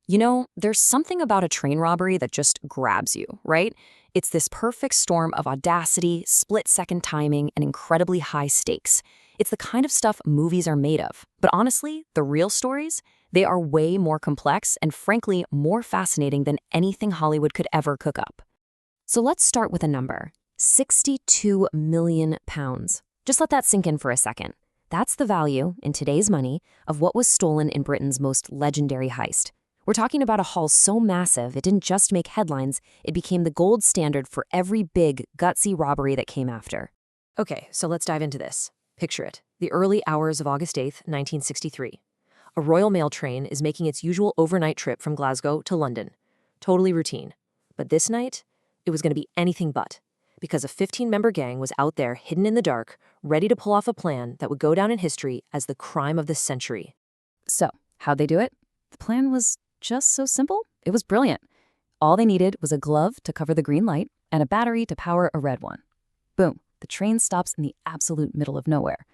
You know, there's something about a train robbery that just grabs you, right? It's this perfect storm of audacity, split-second timing, and incredibly high stakes. It's the kind of stuff movies are made of. But honestly, the real stories, they are way more complex and frankly more fascinating than anything Hollywood could ever cook up. So let's start with a number, 62 million pounds. Just let that sink in for a second. That's the value, in today's money, of what was stolen in Britain's most legendary heist. We're talking about a haul so massive it didn't just make headlines, it became the gold standard for every big, gutsy robbery that came after. Okay, so let's dive into this. Picture it, the early hours of August 8th, 1963. A Royal Mail train is making its usual overnight trip from Glasgow to London. Totally routine. But this night, it was going to be anything but, because a 15-member gang was out there hidden in the dark, ready to pull off a plan that would go down in history as the crime of the century. So, how'd they do it? The plan was just so simple. It was brilliant. All they needed was a glove to cover the green light and a battery to power a red one. Boom, the train stops in the absolute middle of nowhere.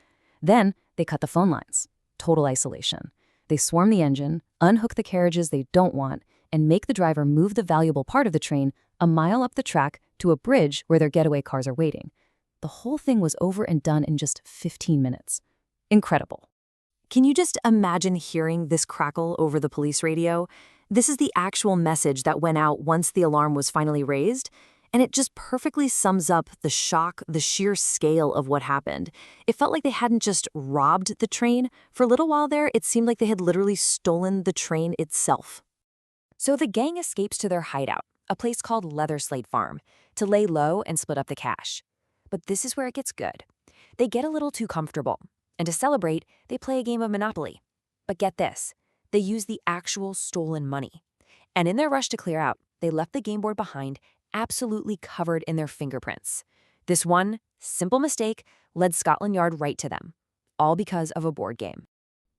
Then they cut the phone lines. Total isolation. They swarm the engine, unhook the carriages they don't want, and make the driver move the valuable part of the train a mile up the track to a bridge where their getaway cars are waiting. The whole thing was over and done in just 15 minutes. Incredible. Can you just imagine hearing this crackle over the police radio? This is the actual message that went out once the alarm was finally raised, and it just perfectly sums up the shock, the sheer scale of what happened. It felt like they hadn't just robbed the train. For a little while there, it seemed like they had literally stolen the train itself. So the gang escapes to their hideout, a place called Leatherslade Farm, to lay low and split up the cash. But this is where it gets good. They get a little too comfortable. And to celebrate, they play a game of Monopoly. But get this, they use the actual stolen money. And in their rush to clear out, they left the game board behind, absolutely covered in their fingerprints. This one simple mistake led Scotland Yard right to them, all because of a board game.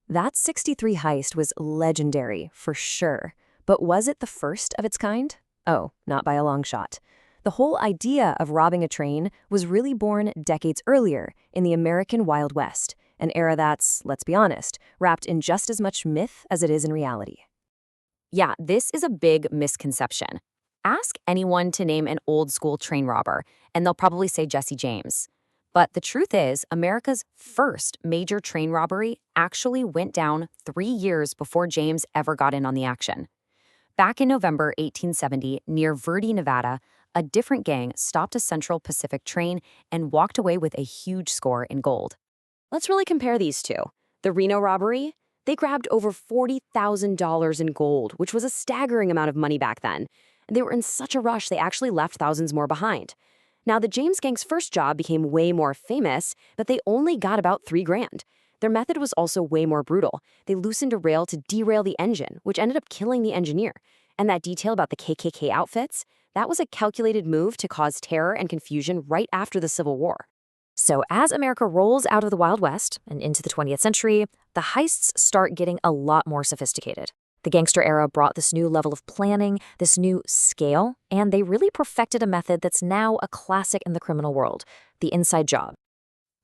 That 63 heist was legendary, for sure. But was it the first of its kind? Oh, not by a long shot. The whole idea of robbing a train was really born decades earlier in the American Wild West, an era that's, let's be honest, wrapped in just as much myth as it is in reality. Yeah, this is a big misconception. Ask anyone to name an old-school train robber, and they'll probably say Jesse James. But the truth is, America's first major train robbery actually went down 3 years before James ever got in on the action. Back in November 1870, near Verde, Nevada, a different gang stopped a Central Pacific train and walked away with a huge score in gold. Let's really compare these two. The Reno robbery, they grabbed over $40,000 in gold, which was a staggering amount of money back then. And they were in such a rush, they actually left thousands more behind. Now, the James gang's first job became way more famous, but they only got about $3,000. Their method was also way more brutal. They loosened a rail to derail the engine, which ended up killing the engineer. And that detail about the KKK outfits, that was a calculated move to cause terror and confusion right after the Civil War. So as America rolls out of the Wild West and into the 20th century, the heists start getting a lot more sophisticated. The gangster era brought this new level of planning, this new scale, and they really perfected a method that's now a classic in the criminal world, the inside job.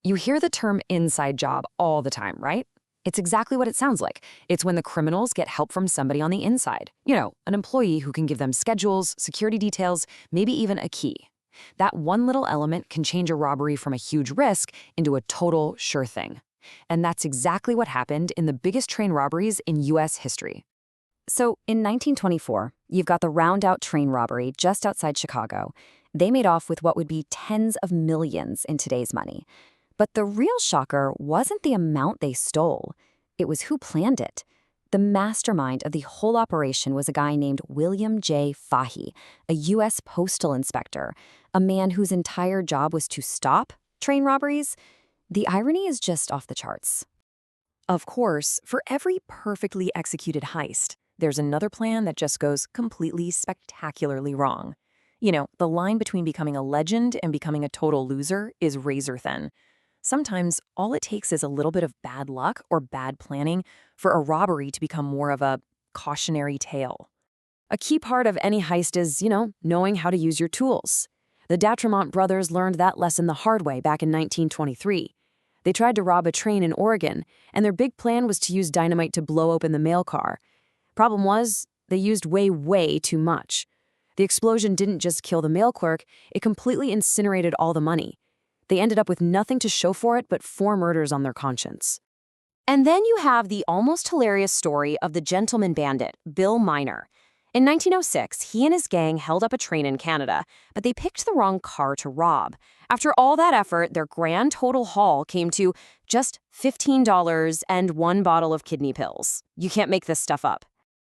You hear the term inside job all the time, right? It's exactly what it sounds like. It's when the criminals get help from somebody on the inside. You know, an employee who can give them schedules, security details, maybe even a key. That one little element can change a robbery from a huge risk into a total sure thing. And that's exactly what happened in the biggest train robberies in U.S. history. So in 1924, you've got the Roundout train robbery just outside Chicago. They made off with what would be tens of millions in today's money. But the real shocker wasn't the amount they stole. It was who planned it. The mastermind of the whole operation was a guy named William J. Fahey, a U.S. postal inspector, a man whose entire job was to stop train robberies. The irony is just off the charts. Of course, for every perfectly executed heist, there's another plan that just goes completely spectacularly wrong. You know, the line between becoming a legend and becoming a total loser is razor thin. Sometimes all it takes is a little bit of bad luck or bad planning for a robbery to become more of a cautionary tale. A key part of any heist is, knowing how to use your tools. The D'Atremont brothers learned that lesson the hard way back in 1923. They tried to rob a train in Oregon, and their big plan was to use dynamite to blow open the mail car. Problem was, they used way too much. The explosion didn't just kill the mail clerk, it completely incinerated all the money. They ended up with nothing to show for it but 4 murders on their conscience. And then you have the almost hilarious story of the gentleman bandit, Bill Miner. In 1906, he and his gang held up a train in Canada, but they picked the wrong car to rob. After all that effort, their grand total haul came to just $15 and 1 bottle of kidney pills. You can't make this stuff up.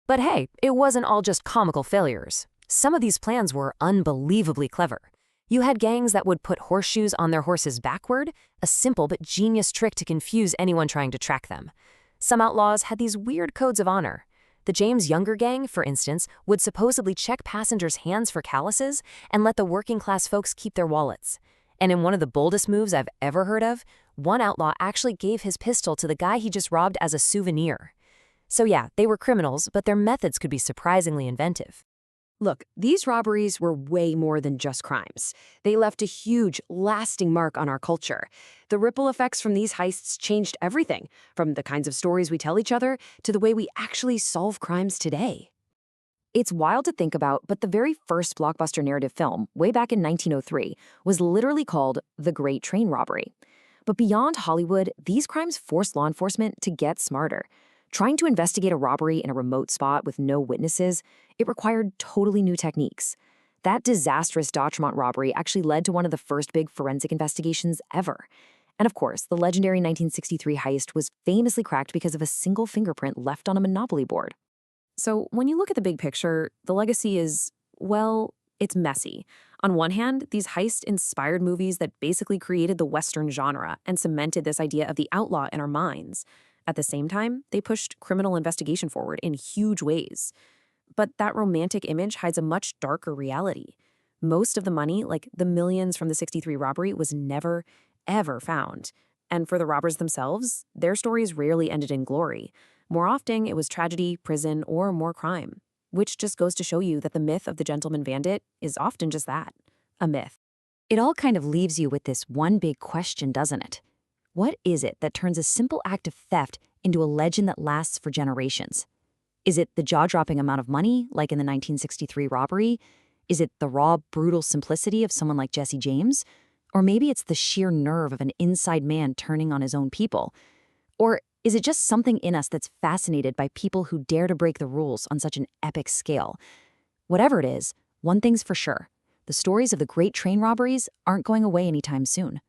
But hey, it wasn't all just comical failures. Some of these plans were unbelievably clever. You had gangs that would put horseshoes on their horses backward, a simple but genius trick to confuse anyone trying to track them. Some outlaws had these weird codes of honor. The James Younger gang, for instance, would supposedly check passengers' hands for calluses and let the working-class folks keep their wallets. And in one of the boldest moves I've ever heard of, one outlaw actually gave his pistol to the guy he just robbed as a souvenir. So yeah, they were criminals, but their methods could be surprisingly inventive. Look, these robberies were way more than just crimes. They left a huge, lasting mark on our culture. The ripple effects from these heists changed everything, from the kinds of stories we tell each other to the way we actually solve crimes today. It's wild to think about, but the very first blockbuster narrative film, way back in 1903, was literally called The Great Train Robbery. But beyond Hollywood, these crimes forced law enforcement to get smarter. Trying to investigate a robbery in a remote spot with no witnesses, it required totally new techniques. That disastrous Dachmont robbery actually led to one of the first big forensic investigations ever. And of course, the legendary 1963 heist was famously cracked because of a single fingerprint left on a Monopoly board. So when you look at the big picture, the legacy is, well, it's messy. On one hand, these heist-inspired movies that basically created the Western genre and cemented this idea of the outlaw in our minds. At the same time, they pushed criminal investigation forward in huge ways. But that romantic image hides a much darker reality. Most of the money, like the millions from the 63 robbery, was never, ever found. And for the robbers themselves, their stories rarely ended in glory. More often, it was tragedy, prison, or more crime. Which just goes to show you that the myth of the gentleman bandit is often just that, a myth. It all kind of leaves you with this one big question, doesn't it? What is it that turns a simple act of theft into a legend that lasts for generations? Is it the jaw-dropping amount of money, like in the 1963 robbery? Is it the raw, brutal simplicity of someone like Jesse James? Or maybe it's the sheer nerve of an inside man turning on his own people? Or is it just something in us that's fascinated by people who dare to break the rules on such an epic scale? Whatever it is, one thing's for sure. The stories of the great train robberies aren't going away anytime soon.